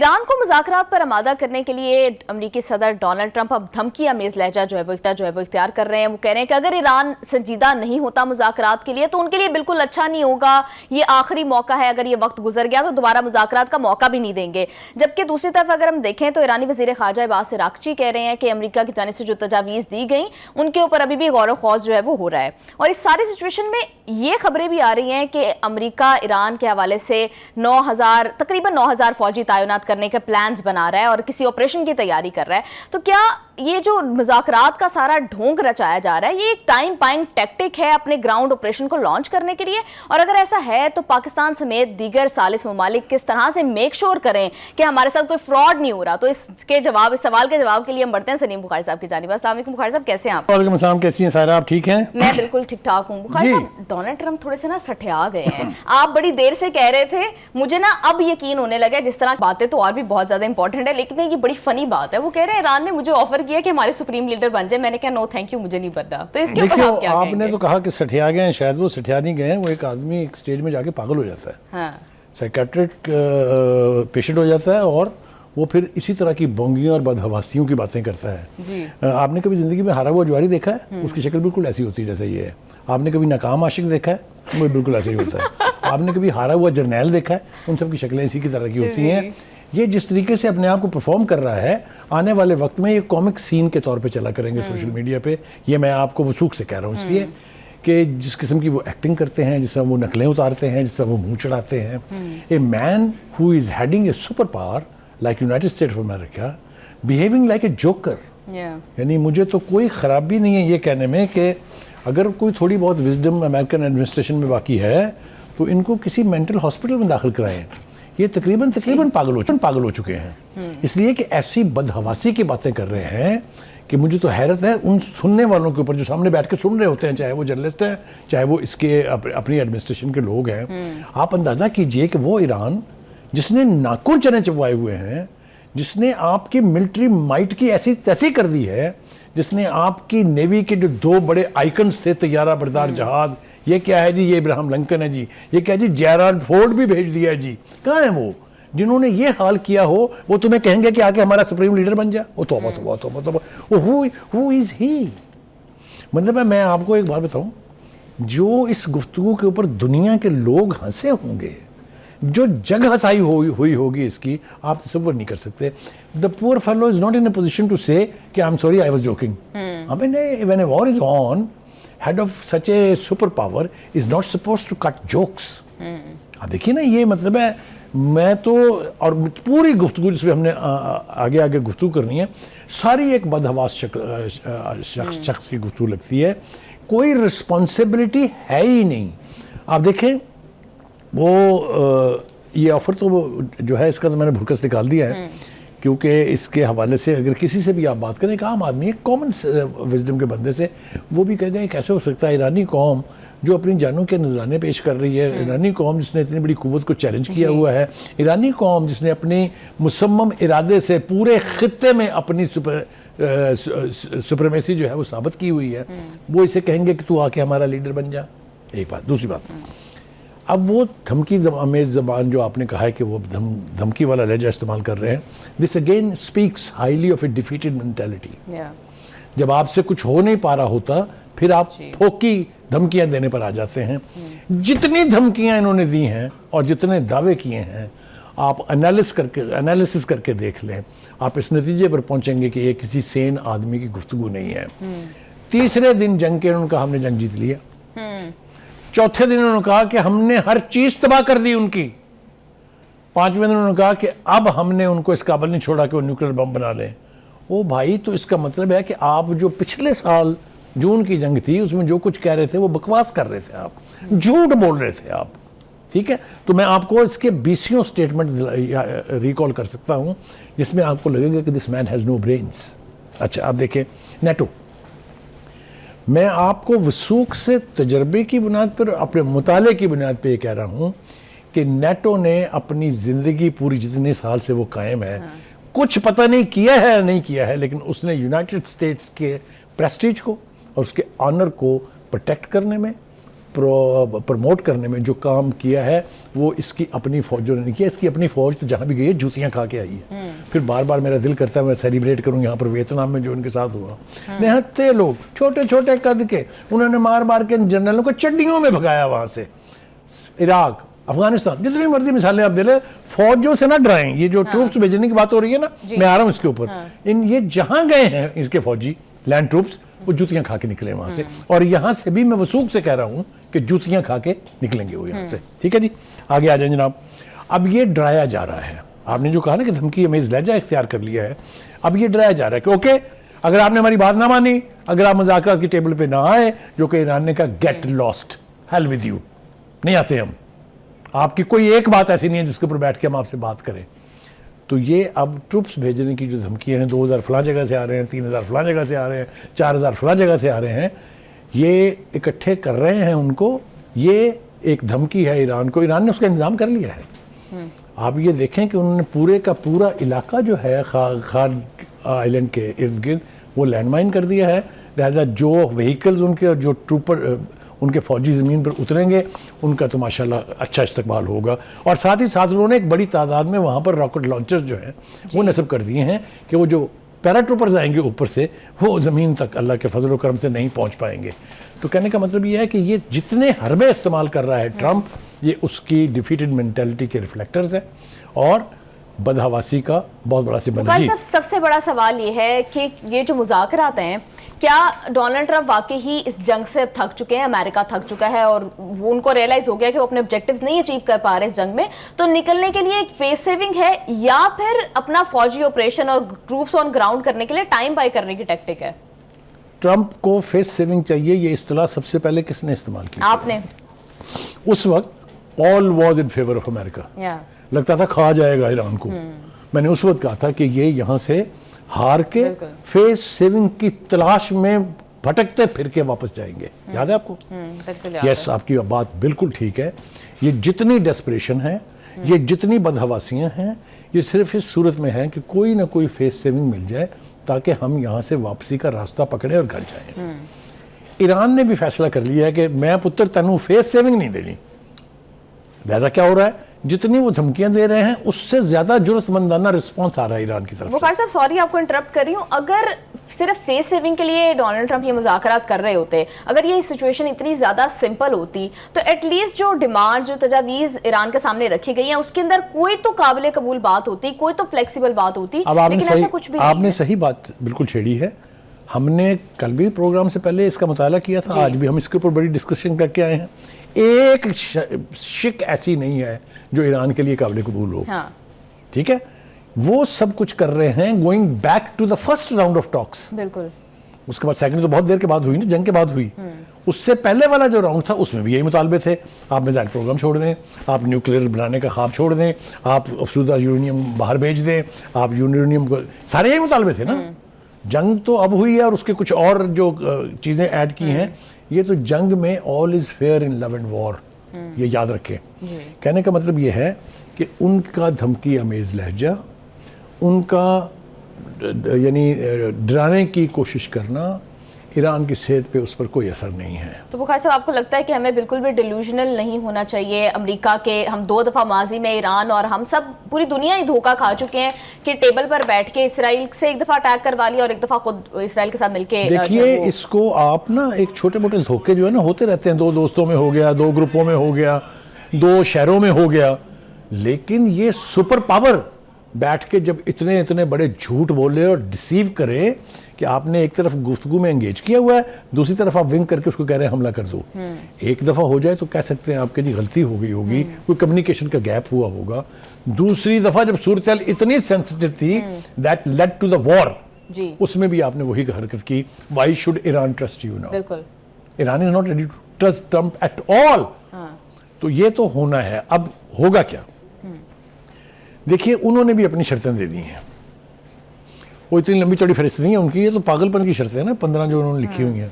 Iran को मुज़ाकरात पर आमादा करने के लिए अमरीकी सदर डोनाल्ड ट्रंप अब धमकी आमेज लहजा जो है वो इख्तियार कर रहे हैं। वो कह रहे हैं कि अगर ईरान संजीदा नहीं होता मुज़ाकरात के लिए तो उनके लिए बिल्कुल अच्छा नहीं होगा, ये आखिरी मौका है, अगर ये वक्त गुजर गया तो दोबारा मुज़ाकरात का मौका भी नहीं देंगे। जबकि दूसरी तरफ अगर हम देखें तो ईरानी वज़ीर ख़ारजा अब्बास अराग़ची कह रहे हैं कि अमरीका की जानिब से जो तजावीज़ दी गई उनके ऊपर अभी भी गौर ख़ौज़ जो है वो हो रहा है। और इस सारी सिचुएशन में ये खबरें भी आ रही हैं कि अमरीका ईरान के हवाले से तकरीबन 9,000 फौजी तैनात करने के प्लान्स बना रहा है और किसी ऑपरेशन की तैयारी कर रहा है। तो क्या ये जो मुज़ाकरात का सारा ढोंग रचाया जा रहा है ये एक टाइम बाइंग टैक्टिक है अपने ग्राउंड ऑपरेशन को लॉन्च करने के लिए? और अगर ऐसा है तो पाकिस्तान समेत दीगर सालिस ममालिक किस तरह से मेक श्योर करें कि हमारे साथ कोई फ्रॉड नहीं हो रहा? तो इस सवाल के जवाब के लिए हम बढ़ते हैं सलीम बुखारी साहब की जानिब। अस्सलाम वालेकुम बुखारी साहब, कैसे हैं आप? वालेकुम अस्सलाम, कैसी हैं सारा? आप ठीक हैं? मैं बिल्कुल ठीक ठाक हूँ। बुखारी साहब, डोनाल्ड ट्रंप थोड़े से ना सठिया गए हैं। आप बड़ी देर से कह रहे थे, मुझे ना अब यकीन होने लगा। जिस तरह बातें तो और भी बहुत ज्यादा इंपॉर्टेंट है, लेकिन ये बड़ी फनी बात है। वो कह रहे हैं ईरान ने मुझे ऑफर किया कि हमारे सुप्रीम लीडर बन जाए। मैंने कहा नो थैंक यू, मुझे नहीं बनना। तो इसके ऊपर आप क्या आपने तो कहा कि सठिया गए हैं, शायद वो सठिया नहीं गए हैं। वो एक आदमी एक स्टेज में जाके पागल हो जाता है, हाँ। साइकेट्रिक पेशेंट हो जाता है और वो फिर इसी तरह की बोंगियों और बदहवासियों की बातें करता है जी। आपने कभी जिंदगी में हारा हुआ ज्वारी देखा है? उसकी शक्ल बिल्कुल ऐसी होती है जैसे ये है। आपने कभी नाकाम आशिक देखा है? वो बिल्कुल ऐसा ही होता है। आपने कभी हारा हुआ जर्नैल देखा है? उन सब की शक्लें इसी की तरह की होती हैं। ये जिस तरीके से अपने आप को परफॉर्म कर रहा है, आने वाले वक्त में ये कॉमिक सीन के तौर पे चला करेंगे सोशल मीडिया पे। ये मैं आपको वसूख से कह रहा हूँ इसलिए कि जिस किस्म की वो एक्टिंग करते हैं, जिस तरह वो नकलें उतारते हैं, जिस तरह वो मुँह चढ़ाते हैं। A man who is heading A super power like United states of America behaving like a joker. यानी मुझे तो कोई ख़राबी नहीं है ये कहने में कि अगर कोई थोड़ी बहुत विजडम अमेरिकन एडमिनिस्ट्रेशन में बाकी है तो इनको किसी मेंटल हॉस्पिटल में दाखिल कराएं। ये तकरीबन पागल हो चुके हैं, इसलिए कि ऐसी बदहवासी की बातें कर रहे हैं कि मुझे तो हैरत है उन सुनने वालों के ऊपर जो सामने बैठ के सुन रहे होते हैं, चाहे वो जर्नलिस्ट हैं, चाहे वो इसके अपनी एडमिनिस्ट्रेशन के लोग हैं। आप अंदाज़ा कीजिए कि वो ईरान जिसने नाखून चने चबवाए हुए हैं, जिसने आपकी मिलिट्री माइट की ऐसी तैसी कर दी है, जिसने आपकी नेवी के जो दो बड़े आइकन्स थे, तैयारा बरदार जहाज, ये क्या है जी? ये इब्राहिम लिंकन है जी। ये क्या है जी? जेराल्ड फोर्ड भी भेज दिया है जी। कहाँ है वो जिन्होंने ये हाल किया हो? वो तुम्हें कहेंगे कि आके हमारा सुप्रीम लीडर बन जा। वो तौबा, हु इज ही? मतलब मैं आपको एक बात बताऊं, जो इस गुफ्तगू के ऊपर दुनिया के लोग हंसे होंगे, जो जग हंसाई हुई होगी इसकी, आप तसव्वुर नहीं कर सकते। The poor fellow is not in a position to say कि I am sorry, I was joking. I mean, when a war is on, head of such a superpower is not supposed to cut jokes. आप देखिए ना, ये मतलब है मैं तो, और पूरी गुफ्तगू जिसमें हमने आगे गुफ्तगू करनी है, सारी एक बदहवास शख्स की गुफ्तगू लगती है। कोई रिस्पॉन्सिबिलिटी है ही नहीं। आप देखें वो ये ऑफर तो जो है इसका तो मैंने भुरकस निकाल दिया है, क्योंकि इसके हवाले से अगर किसी से भी आप बात करें, एक आम आदमी, एक कॉमन विजडम के बंदे से, वो भी कहेगा कैसे हो सकता है ईरानी कौम जो अपनी जानों के नजराने पेश कर रही है, ईरानी कौम जिसने इतनी बड़ी कुव्वत को चैलेंज किया हुआ है, ईरानी कौम जिसने अपनी मुसम्मम इरादे से पूरे खित्ते में अपनी सुप्रीमेसी जो है वो साबित की हुई है, वो इसे कहेंगे कि तू आके हमारा लीडर बन जा। एक बात। दूसरी बात, अब वो धमकी अमेज ज़बान जो आपने कहा है कि वो धमकी वाला लहजा इस्तेमाल कर रहे हैं, this again speaks highly of A defeated mentality. जब आपसे कुछ हो नहीं पा रहा होता, फिर आप फोकी धमकियां देने पर आ जाते हैं। जितनी धमकियां इन्होंने दी हैं और जितने दावे किए हैं, आप एनालिसिस करके देख लें, आप इस नतीजे पर पहुंचेंगे कि ये किसी सेन आदमी की गुफ्तगू नहीं है। तीसरे दिन जंग के उन्होंने कहा हमने जंग जीत लिया। चौथे दिन उन्होंने कहा कि हमने हर चीज तबाह कर दी उनकी। पांचवें दिन उन्होंने कहा कि अब हमने उनको इस काबिल नहीं छोड़ा कि वो न्यूक्लियर बम बना लें। ओ भाई, तो इसका मतलब है कि आप जो पिछले साल जून की जंग थी उसमें जो कुछ कह रहे थे वो बकवास कर रहे थे, आप झूठ बोल रहे थे आप। ठीक है, तो मैं आपको इसके 20 स्टेटमेंट रिकॉल कर सकता हूं जिसमें आपको लगेगा कि this man has no brains. अच्छा, आप देखें नेटो, मैं आपको वसूख से तजर्बे की बुनियाद पर, अपने मुताले की बुनियाद पर यह कह रहा हूं कि नेटो ने अपनी ज़िंदगी पूरी जितने साल से वो कायम है, कुछ पता नहीं किया है या नहीं किया है, लेकिन उसने यूनाइटेड स्टेट्स के प्रेस्टीज को और उसके ऑनर को प्रोटेक्ट करने में प्रमोट करने में जो काम किया है वो इसकी अपनी फौजों ने नहीं किया। इसकी अपनी फौज तो जहाँ भी गई है जूतियाँ खा के आई है। फिर बार बार मेरा दिल करता है मैं सेलिब्रेट करूँ यहाँ पर वियतनाम में जो उनके साथ हुआ। निहत्थे लोग, छोटे छोटे कद के, उन्होंने मार मार के जनरलों को चड्डियों में भगाया वहाँ से। इराक, अफगानिस्तान, जितनी मर्जी मिसालें आप दे रहे, फौजों से ना डराएं। ये जो ट्रूप्स भेजने की बात हो रही है ना, मैं आ रहा हूँ इसके ऊपर। इन ये जहाँ गए हैं इसके फौजी लैंड ट्रूप्स, वो जूतियां खा के निकले वहां से। और यहां से भी मैं वसूख से कह रहा हूं कि जूतियां खा के निकलेंगे वो यहां से। ठीक है जी, आगे आ जाए जनाब। अब ये डराया जा रहा है, आपने जो कहा ना कि धमकी अमेज लहजा इख्तियार कर लिया है, अब ये डराया जा रहा है कि ओके, अगर आपने हमारी बात ना मानी, अगर आप मुज़ाकरात की टेबल पे ना आए, जो कि ईरान ने कहा get lost, hell with you, नहीं आते हम, आपकी कोई एक बात ऐसी नहीं है जिसके ऊपर बैठ के हम आपसे बात करें। तो ये अब ट्रुप्स भेजने की जो धमकियां हैं, 2000 फलां जगह से आ रहे हैं, 3000 फलां जगह से आ रहे हैं, 4000 फलां जगह से आ रहे हैं, ये इकट्ठे कर रहे हैं उनको, ये एक धमकी है ईरान को। ईरान ने उसका इंतजाम कर लिया है। आप ये देखें कि उन्होंने पूरे का पूरा इलाका जो है खान आइलैंड के इर्द गिर्द वो लैंडमाइन कर दिया है। लिहाजा जो व्हीकल्स उनके और जो ट्रूपर उनके फौजी ज़मीन पर उतरेंगे, उनका तो माशाल्लाह अच्छा इस्तकबाल होगा। और साथ ही साथ उन्होंने एक बड़ी तादाद में वहाँ पर रॉकेट लॉन्चर्स जो हैं वो नस्ब कर दिए हैं कि वो जो पैराट्रूपर्स आएंगे ऊपर से, वो ज़मीन तक अल्लाह के फजल व करम से नहीं पहुँच पाएंगे। तो कहने का मतलब ये है कि ये जितने हरबे इस्तेमाल कर रहा है ट्रंप, ये उसकी डिफीटेड मेंटालिटी के रिफ्लेक्टर्स हैं और बदहवासी का बहुत बड़ा सिंबल है। सबसे बड़ा सवाल ये है कि ये जो मुज़ाकरात हैं, क्या डोनाल्ड ट्रंप वाकई ही इस जंग से थक चुके हैं, अमेरिका थक चुका है और वो उनको रियलाइज हो गया कि वो अपने ऑब्जेक्टिव्स नहीं अचीव कर पा रहे इस जंग में, तो निकलने के लिए एक फेस सेविंग है, या फिर अपना फौजी ऑपरेशन और ट्रूप्स ऑन ग्राउंड करने के लिए टाइम बाय करने की टैक्टिक है? ट्रंप को फेस सेविंग चाहिए, ये इस्तेलाह सबसे पहले किसने इस्तेमाल की? आपने। उस वक्त all was in favour of America, लगता था खा जाएगा ईरान को। मैंने उस वक्त कहा था कि ये यहाँ से हार के फेस सेविंग की तलाश में भटकते फिर के वापस जाएंगे। याद है आपको? यस, आपकी बात बिल्कुल ठीक है। ये जितनी डेस्परेशन है, ये जितनी बदहवासियां हैं, ये सिर्फ इस सूरत में है कि कोई ना कोई फेस सेविंग मिल जाए ताकि हम यहाँ से वापसी का रास्ता पकड़े और घर जाएं। ईरान ने भी फैसला कर लिया है कि मैं पुत्र तनु फेस सेविंग नहीं देनी। लिहाजा क्या हो रहा है, जितनी वो धमकियां दे रहे हैं उससे ज्यादा जुर्मंदाना रिस्पांस आ रहा है ईरान की तरफ से। वकार साहब सॉरी आपको इंटरप्ट कर रही हूँ, अगर सिर्फ फेस सेविंग के लिए डोनाल्ड ट्रंप ये मुज़ाकरात कर रहे होते, अगर ये सिचुएशन इतनी ज्यादा सिंपल होती, तो एटलीस्ट जो डिमांड, जो तजावीज़ ईरान के सामने रखी गई हैं, उसके अंदर कोई तो काबिल कबूल बात होती, कोई तो फ्लेक्सिबल बात होती। अब आपने सही बात बिल्कुल छेड़ी है। हमने कल भी प्रोग्राम से पहले इसका मुताला किया था, आज भी हम इसके ऊपर बड़ी डिस्कशन करके आए हैं। एक शिक ऐसी नहीं है जो ईरान के लिए काबिल कबूल हो। ठीक है, वो सब कुछ कर रहे हैं going back to the first round of talks. बिल्कुल। उसके बाद सेकंड तो बहुत देर के बाद हुई ना, जंग के बाद हुई। उससे पहले वाला जो राउंड था उसमें भी यही मुतालबे थे, आप मिसाइल प्रोग्राम छोड़ दें, आप न्यूक्लियर बनाने का ख्वाब छोड़ दें, आप अफसूदा यूरेनियम बाहर भेज दें, आप यूरेनियम को, सारे यही मुतालबे थे ना। जंग तो अब हुई है और उसके कुछ और जो चीज़ें ऐड की हैं। ये तो जंग में all is fair in love and war, ये याद रखें। कहने का मतलब ये है कि उनका धमकी अमेज लहजा, उनका यानी डराने की कोशिश करना, ईरान की सेहत पे उस पर कोई असर नहीं है। तो बुखार साहब, आपको लगता है कि हमें बिल्कुल भी डिल्यूजनल नहीं होना चाहिए? अमेरिका के हम 2 दफ़ा माजी में ईरान और हम सब पूरी दुनिया ही धोखा खा चुके हैं कि टेबल पर बैठ के इसराइल से एक दफ़ा अटैक करवा लिया और एक दफ़ा खुद इसराइल के साथ मिलके। देखिए, इसको आप ना एक छोटे मोटे धोखे जो है ना होते रहते हैं, 2 दोस्तों में हो गया, 2 ग्रुपों में हो गया, 2 शहरों में हो गया, लेकिन ये सुपर पावर बैठ के जब इतने बड़े झूठ बोले और डिसीव करे कि आपने एक तरफ गुफ्तगू में एंगेज किया हुआ है, दूसरी तरफ आप विंग करके उसको कह रहे हैं हमला कर दो। एक दफ़ा हो जाए तो कह सकते हैं आपके जी गलती हो गई होगी, कोई कम्युनिकेशन का गैप हुआ होगा। दूसरी दफ़ा जब सूरत इतनी सेंसिटिव थी that led to the war, उसमें भी आपने वही हरकत की। Why should Iran trust you now? बिल्कुल, Iran is not ready to trust Trump at all. तो ये तो होना है। अब होगा क्या? देखिए, उन्होंने भी अपनी शर्तें दे दी हैं। वो इतनी लंबी चौड़ी फहरिस्त नहीं है उनकी, ये तो पागलपन की शर्तें हैं ना, 15 जो उन्होंने लिखी हुई हैं।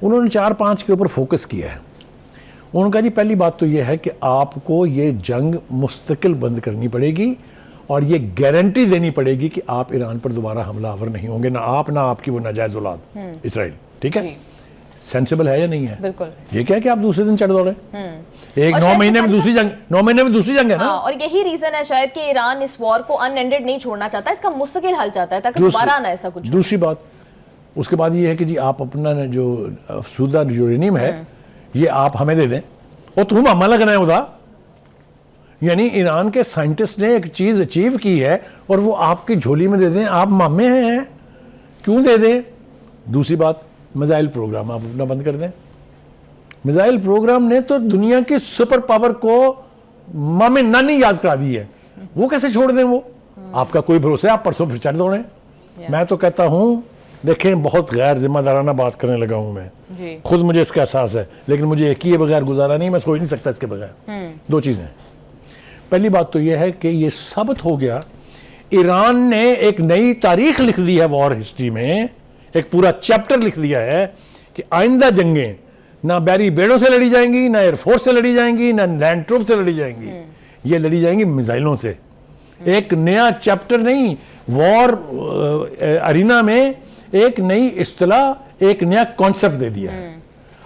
उन्होंने 4-5 के ऊपर फोकस किया है। उनका जी पहली बात तो ये है कि आपको ये जंग मुस्तकिल बंद करनी पड़ेगी और ये गारंटी देनी पड़ेगी कि आप ईरान पर दोबारा हमलावर नहीं होंगे, ना आप ना आपकी वो नाजायज़ औलाद इसराइल। ठीक है। सेंसिबल है या नहीं है? बिल्कुल। ये क्या है कि आप दूसरे दिन चढ़ दौड़े? एक और 9 शायद महीने में दूसरी जंग, 9 महीने में दूसरी जंग है ना। हाँ, और यही रीजन है शायद कि ईरान इस वॉर को अनएंडेड नहीं छोड़ना चाहता, इसका मुस्तकिल हल चाहता है ताकि दोबारा ना ऐसा कुछ। दूसरी बात उसके बाद ये है कि जी आप अपना जो सूदा यूरेनियम है ये आप हमें दे दें और तुम हमला करना है उदा। यानी ईरान के साइंटिस्ट ने एक चीज अचीव की है और वो आपकी झोली में दे दें, आप मामे हैं, क्यों दे दें? दूसरी बात, मिसाइल प्रोग्राम आप अपना बंद कर दें। मिसाइल प्रोग्राम ने तो दुनिया की सुपर पावर को मामे नानी याद करा दी है, वो कैसे छोड़ दें? वो आपका कोई भरोसा है? आप परसों फिर चढ़ दौड़े। मैं तो कहता हूं, देखें बहुत गैर जिम्मेदाराना बात करने लगा हूं मैं जी। खुद, मुझे इसका एहसास है, लेकिन मुझे एक ही बगैर गुजारा नहीं, मैं सोच नहीं सकता इसके बगैर। दो चीजें, पहली बात तो यह है कि ये साबित हो गया ईरान ने एक नई तारीख लिख दी है वॉर हिस्ट्री में, एक पूरा चैप्टर लिख दिया है कि आइंदा जंगें ना बैरी बेड़ों से लड़ी जाएंगी, ना एयरफोर्स से लड़ी जाएंगी, ना लैंड ट्रूप से लड़ी जाएंगी, ये लड़ी जाएंगी मिसाइलों से। एक नया चैप्टर नहीं, वॉर अरीना में एक नई इस्तिलाह, एक नया कॉन्सेप्ट दे दिया है।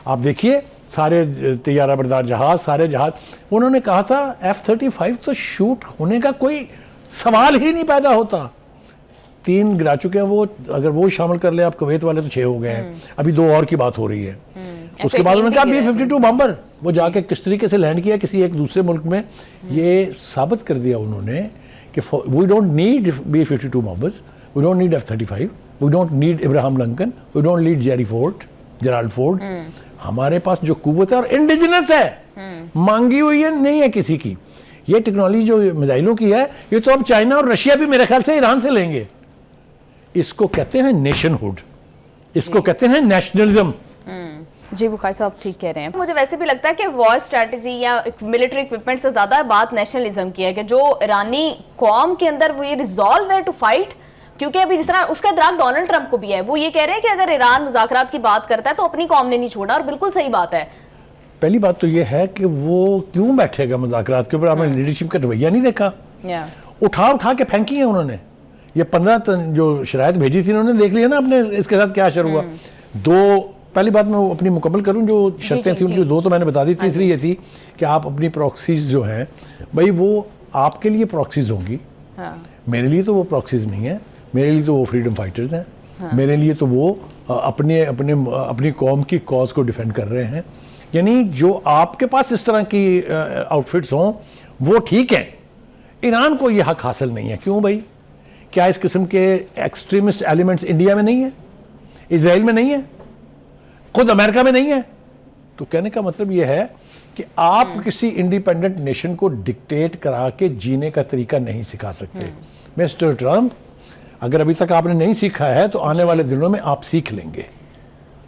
आप देखिए सारे तैयारा बरदार जहाज, सारे जहाज, उन्होंने कहा था F-35 तो शूट होने का कोई सवाल ही नहीं पैदा होता। 3 गिरा चुके हैं वो, अगर वो शामिल कर ले आप कुवैत वाले तो 6 हो गए हैं, अभी 2 और की बात हो रही है। उसके बाद उन्होंने कहा B-52 बम्बर, वो जाके किस तरीके से लैंड किया किसी एक दूसरे मुल्क में, ये साबित कर दिया उन्होंने कि we don't need B-52 bombers, we don't need F-35, we don't need Abraham Lincoln, we don't need Gerald Ford. हमारे पास जो कुव्वत है और इंडिजिनस है, मांगी हुई है, नहीं है किसी की। ये टेक्नोलॉजी जो मिसाइलों की है, ये तो अब चाइना और रशिया भी मेरे ख्याल से ईरान से लेंगे। इसको कहते हैं नेशनहुड, इसको कहते हैं नेशनलिज्म। जी बुखारी साहब ठीक कह रहे हैं। मुझे वैसे भी लगता है कि वॉर स्ट्रैटेजी या मिलिट्री इक्विपमेंट से ज्यादा बात नेशनलिज्म की है कि जो ईरानी कौम के अंदर वो ये रिजॉल्व है टू फाइट, क्योंकि अभी जिस तरह उसका इदराक डोनाल्ड ट्रंप को भी है, वो ये कह रहे हैं कि अगर ईरान मुज़ाकरात की बात करता है तो अपनी कौम ने नहीं छोड़ा, और बिल्कुल सही बात है। पहली बात तो ये है कि वो क्यों बैठेगा मुज़ाकरात के ऊपर? आपने लीडरशिप का रवैया नहीं देखा, उठा उठा के फेंकी है उन्होंने। ये 15 जो शरायत भेजी थी उन्होंने, देख लिया ना अपने इसके साथ क्या असर हुआ। दो, पहली बात मैं अपनी मुकम्मल करूं, जो शर्तें थी उनकी 2 तो मैंने बता दी। तीसरी ये थी कि आप अपनी प्रॉक्सीज जो हैं भाई वो आपके लिए प्रॉक्सीज होंगी, मेरे लिए तो वो प्रॉक्सीज नहीं है, मेरे लिए तो वो फ्रीडम फाइटर्स हैं, मेरे लिए तो वो अपनी कौम की कॉज को डिफेंड कर रहे हैं। यानी जो आपके पास इस तरह की आउटफिट्स हों वो ठीक है, ईरान को ये हक हासिल नहीं है। क्यों भाई? क्या इस किस्म के एक्सट्रीमिस्ट एलिमेंट्स इंडिया में नहीं है, इजराइल में नहीं है, खुद अमेरिका में नहीं है? तो कहने का मतलब ये है कि आप किसी इंडिपेंडेंट नेशन को डिक्टेट करा के जीने का तरीका नहीं सिखा सकते। मिस्टर ट्रंप, अगर अभी तक आपने नहीं सीखा है तो आने वाले दिनों में आप सीख लेंगे।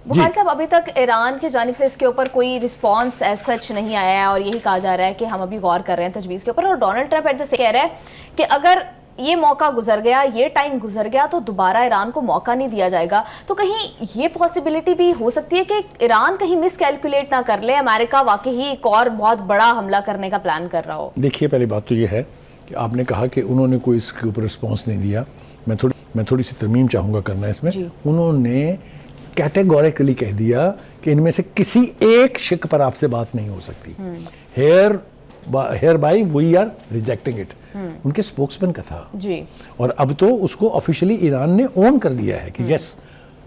बुखारी साहब, अभी तक ईरान की जानिब से इसके ऊपर कोई रिस्पांस एज सच नहीं आया है, और यही कहा जा रहा है कि हम अभी गौर कर रहे हैं तजवीज़ के ऊपर, और डोनाल्ड ट्रंप एट द कह रहा है कि अगर ये मौका गुजर गया, ये टाइम गुजर गया, तो दोबारा ईरान को मौका नहीं दिया जाएगा। तो कहीं ये पॉसिबिलिटी भी हो सकती है कि ईरान कहीं मिस कैलकुलेट ना कर ले, अमेरिका वाकई ही एक और बहुत बड़ा हमला करने का प्लान कर रहा हो। देखिए, पहली बात तो ये है कि आपने कहा कि उन्होंने कोई इसके ऊपर रिस्पॉन्स नहीं दिया। मैं थोड़ी सी तरमीम चाहूँगा करना इसमें। उन्होंने कैटेगोरिकली कह दिया कि इनमें से किसी एक शिक पर आपसे बात नहीं हो सकती। Hereby we are rejecting it, उनके स्पोक्समैन का था जी। और अब तो उसको ऑफिशियली ईरान ने ओन कर लिया है कि यस,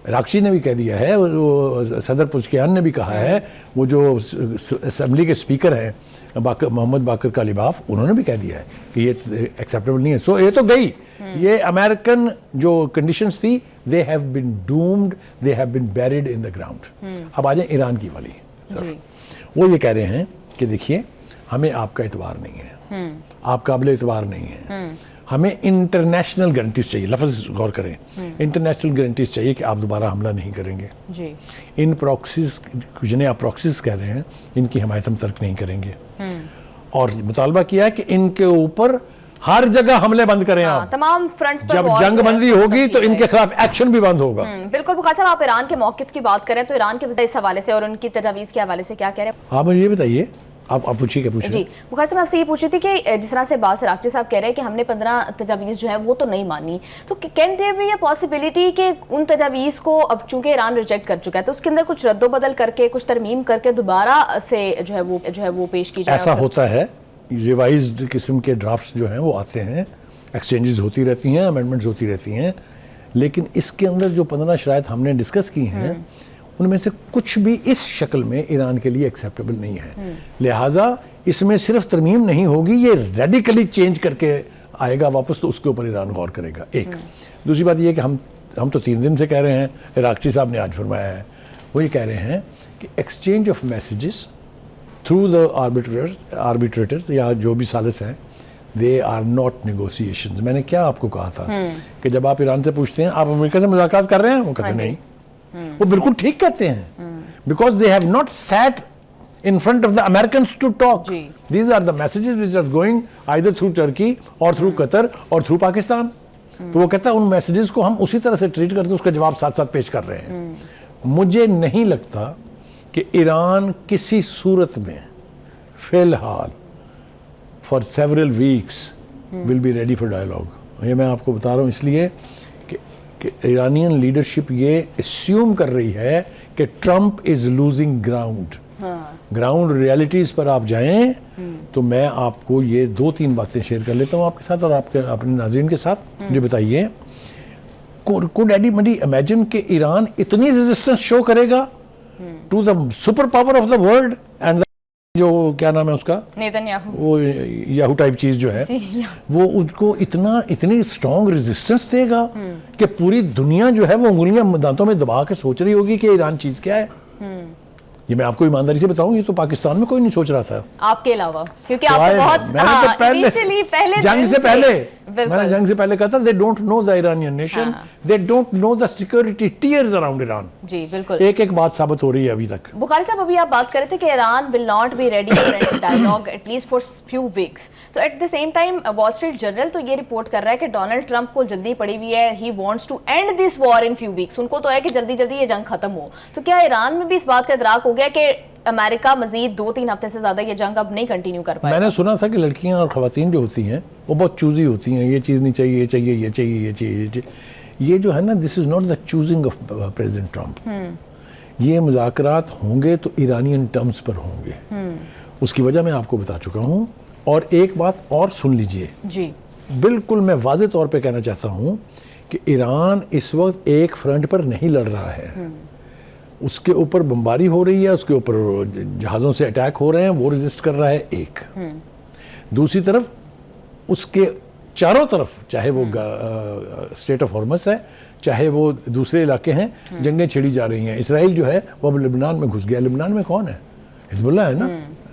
राक्षी ने भी कह दिया है, वो सदर पुजकियान ने भी कहा है, वो जो असेंबली के स्पीकर हैं मोहम्मद बाकर कालिबाफ, उन्होंने भी कह दिया है कि ये एक्सेप्टेबल नहीं है। सो ये तो गई, ये अमेरिकन जो कंडीशंस थी, they have been doomed, they have been buried in the ground. अब आ जाए ईरान की वाली सर, वो ये कह रहे हैं कि देखिए हमें आपका एतबार नहीं है, आप काबिल एतबार नहीं है, हमें इंटरनेशनल गारंटीज चाहिए। लफ्ज़ गौर करें, इंटरनेशनल गारंटीज चाहिए कि आप दोबारा हमला नहीं करेंगे जी। इन प्रॉक्सीज, जिन्हें आप प्रॉक्सीज कह रहे हैं, इनकी हिमायत हम तर्क नहीं करेंगे, और मुतालबा किया है कि इनके ऊपर हर जगह हमले बंद करें आप, तमाम फ्रंट्स पर। जब जंग बंदी होगी तो इनके खिलाफ एक्शन भी बंद होगा। बिल्कुल बुखारी साहब, आप ईरान के मौकिफ की बात करें तो ईरान के इस हवाले से और उनकी तजावीज़ के हवाले से क्या कह रहे हैं? आप मुझे ये बताइए आप पूछिए, क्या पूछ रहे जी हैं? बुखारी साहब, मैं आपसे ये पूछ रही थी कि जिस तरह से बास राक्ची साहब कह रहे हैं कि हमने 15 तजावीज़ जो है वो तो नहीं मानी, तो can there be a possibility कि उन तजावीज़ को अब चूंकि ईरान रिजेक्ट कर चुका है तो उसके अंदर कुछ रद्दोबदल करके, कुछ तरमीम करके दोबारा से जो है वो पेश की जाए? ऐसा होता है, रिवाइज्ड किस्म के ड्राफ्ट्स जो हैं वो आते हैं, एक्सचेंजेस होती रहती हैं, अमेंडमेंट्स होती रहती हैं, लेकिन इसके अंदर जो 15 शराइत हमने डिस्कस की हैं उनमें से कुछ भी इस शक्ल में ईरान के लिए एक्सेप्टेबल नहीं है। लिहाजा इसमें सिर्फ तरमीम नहीं होगी, ये रेडिकली चेंज करके आएगा वापस, तो उसके ऊपर ईरान गौर करेगा। एक दूसरी बात ये कि हम तो 3 दिन से कह रहे हैं, राक्ची साहब ने आज फरमाया है, वो ये कह रहे हैं कि exchange of messages through the arbitrators या जो भी सालिस हैं, दे आर नॉट नेगोशिएशंस। मैंने क्या आपको कहा था कि जब आप ईरान से पूछते हैं आप अमेरिका से मुज़ाकरात कर रहे हैं, वो कहते नहीं, वो बिल्कुल ठीक कहते हैं, because they have not sat in front of the Americans to talk. These are the messages which are going either through Turkey or through Qatar or through Pakistan. तो वो कहता है उन मैसेजेस को हम उसी तरह से ट्रीट करते, उसका जवाब साथ साथ पेश कर रहे हैं। मुझे नहीं लगता कि ईरान किसी सूरत में फिलहाल for several weeks will be ready for dialogue. ये मैं आपको बता रहा हूँ इसलिए कि ईरानियन लीडरशिप ये अस्यूम कर रही है कि Trump is losing ground. Ground realities पर आप जाएं तो मैं आपको ये 2-3 बातें शेयर कर लेता हूँ आपके साथ और आपके अपने नाज़रीन के साथ। मुझे बताइए, कुड एनीबडी इमेजिन कि ईरान इतनी रेजिस्टेंस शो करेगा to the super power of the world and जो क्या नाम है उसका, नेतन्याहू, वो याहू टाइप चीज़ जो है, वो उनको इतनी स्ट्रॉन्ग रेजिस्टेंस देगा कि पूरी दुनिया जो है वो उंगलियां दांतों में दबा के सोच रही होगी कि ईरान चीज़ क्या है। ये मैं आपको ईमानदारी से बताऊं, ये तो पाकिस्तान में कोई नहीं सोच रहा था आपके अलावा, क्योंकि आपको बहुत मैंने जंग से पहले कहा था, they don't know the Iranian nation, they don't know the security tiers around Iran. जी बिल्कुल, एक बात साबित हो रही है अभी तक। बुखारी साहब, अभी आप बात कर रहे थे कि Iran will not be ready for any dialogue at least for few weeks, तो at the same time Wall Street Journal तो ये रिपोर्ट कर रहा है कि डोनाल्ड ट्रंप को जल्दी पड़ी हुई है, he wants to end this war in few weeks. उनको तो है कि जल्दी जल्दी ये जंग खत्म हो। तो क्या ईरान में भी इस बात का इदराक हो गया कि अमेरिका मजीद 2-3 हफ्ते से ज्यादा ये जंग अब नहीं कंटिन्यू कर पाएगा? मैंने सुना था कि लड़कियां और खवातीन जो होती हैं वो बहुत चूजी होती हैं, ये चीज़ नहीं चाहिए, ये चाहिए, ये चाहिए, ये चाहिए, ये चाहिए। ये जो है ना, this is not the choosing of president Trump. ये मुज़ाकरात होंगे तो ईरानियन टर्म्स पर होंगे। उसकी वजह मैं आपको बता चुका हूँ। और एक बात और सुन लीजिए जी, बिल्कुल मैं वाज़े तौर पे कहना चाहता हूँ कि ईरान इस वक्त एक फ्रंट पर नहीं लड़ रहा है। उसके ऊपर बमबारी हो रही है, उसके ऊपर जहाज़ों से अटैक हो रहे हैं, वो रेजिस्ट कर रहा है एक। दूसरी तरफ उसके चारों तरफ, चाहे वो स्टेट ऑफ हॉर्मस है, चाहे वो दूसरे इलाके हैं, जंगें छिड़ी जा रही हैं। इसराइल जो है वो अब लेबनान में घुस गया। लेबनान में कौन है? हिजबुल्लाह है ना,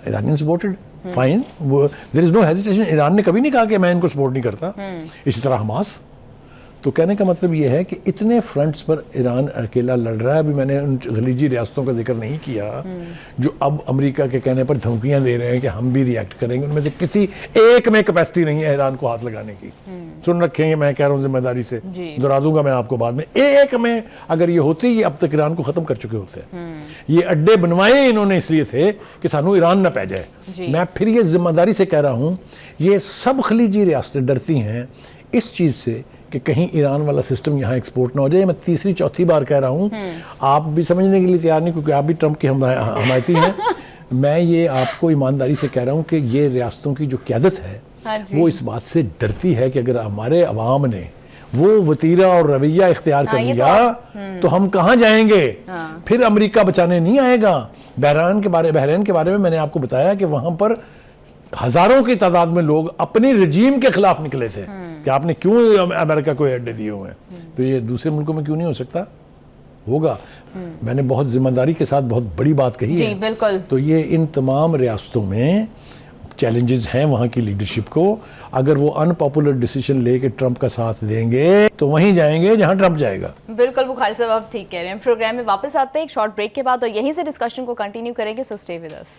Iranian supported. Fine, there is no hesitation. Iran ने कभी नहीं कहा कि मैं इनको सपोर्ट नहीं करता। इसी तरह हमास। तो कहने का मतलब ये है कि इतने फ्रंट्स पर ईरान अकेला लड़ रहा है। अभी मैंने उन खलीजी रियासतों का जिक्र नहीं किया जो अब अमेरिका के कहने पर धमकियां दे रहे हैं कि हम भी रिएक्ट करेंगे। उनमें से किसी एक में कैपेसिटी नहीं है ईरान को हाथ लगाने की। सुन रखेंगे, मैं कह रहा हूँ जिम्मेदारी से, दोहरा दूंगा मैं आपको बाद में। एक में अगर ये होती, ये अब तक ईरान को खत्म कर चुके होते। ये अड्डे बनवाए इन्होंने इसलिए थे कि सानू ईरान न पै जाए। मैं फिर ये जिम्मेदारी से कह रहा हूँ, ये सब खलीजी रियासतें डरती हैं इस चीज़ से कि कहीं ईरान वाला सिस्टम यहाँ एक्सपोर्ट ना हो जाए। मैं तीसरी चौथी बार कह रहा हूँ, आप भी समझने के लिए तैयार नहीं, क्योंकि आप भी ट्रंप की हमायती हैं। मैं ये आपको ईमानदारी से कह रहा हूँ कि ये रियासतों की जो क़यादत है वो इस बात से डरती है कि अगर हमारे अवाम ने वो वतीरा और रवैया इख्तियार कर लिया तो हम कहाँ जाएंगे। फिर अमेरिका बचाने नहीं आएगा। बहरीन के बारे में मैंने आपको बताया कि वहाँ पर हजारों की तादाद में लोग अपने रजीम के खिलाफ निकले थे कि आपने क्यों अमेरिका को अड्डे दिए हुए हैं। तो ये दूसरे मुल्कों में क्यों नहीं हो सकता? होगा। मैंने बहुत जिम्मेदारी के साथ बहुत बड़ी बात कही जी, है। बिल्कुल। तो ये इन तमाम रियासतों में चैलेंजेस हैं वहाँ की लीडरशिप को। अगर वो अनपॉपुलर डिसीजन लेके ट्रंप का साथ देंगे तो वहीं जाएंगे जहाँ ट्रंप जाएगा। बिल्कुल बुखारी साहब, आप ठीक कह रहे हैं। प्रोग्राम में वापस आते हैं एक शॉर्ट ब्रेक के बाद और यहीं से डिस्कशन को कंटिन्यू करेंगे। So stay with us.